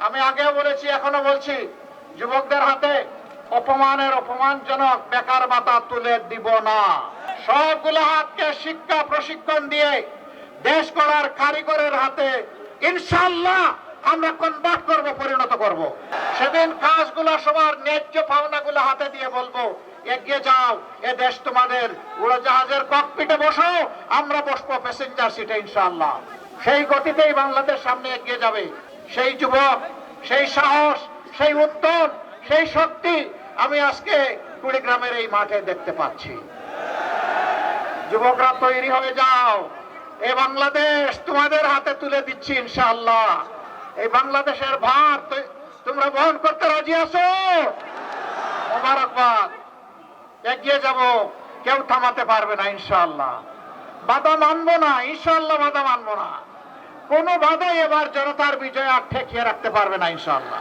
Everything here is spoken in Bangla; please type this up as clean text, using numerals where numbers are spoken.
আমি আগেও বলেছি, এখনো বলছি, যুবকদের হাতে অপমানের অপমানজনক বেকার ভাতা তুলে দিব না। সবগুলো হাতকে শিক্ষা প্রশিক্ষণ দিয়ে দেশ গড়ার কারিগরের হাতে ইনশাআল্লাহ আমরা কনভার্ট করব, পরিণত করব। সেদিন কাজগুলো সবার ন্যায্য পাওনাগুলো হাতে দিয়ে বলবো, এগিয়ে যাও, এ দেশ তোমাদের, উড়োজাহাজের ককপিটে বসো, আমরা বসবো প্যাসেঞ্জার সিটে ইনশাআল্লাহ। সেই গতিতেই বাংলাদেশ সামনে এগিয়ে যাবে। সেই যুবক, সেই সাহস, সেই উদ্যম, সেই শক্তি আমি আজকে কুড়িগ্রামের এই মাঠে দেখতে পাচ্ছি। যুবকরা তৈরি হয়ে যাও, এই বাংলাদেশ তোমাদের হাতে তুলে দিচ্ছি ইনশাআল্লাহ। এই বাংলাদেশের ভার তোমরা বহন করতে রাজি আছো? মোবারকবাদ। এগিয়ে যাব, কেউ থামাতে পারবে না ইনশাআল্লাহ। বাধা মানবো না ইনশাআল্লাহ, বাধা মানবো না। কোনো বাধাই এবার জনতার বিজয় আর ঠেকিয়ে রাখতে পারবে না ইনশাআল্লাহ।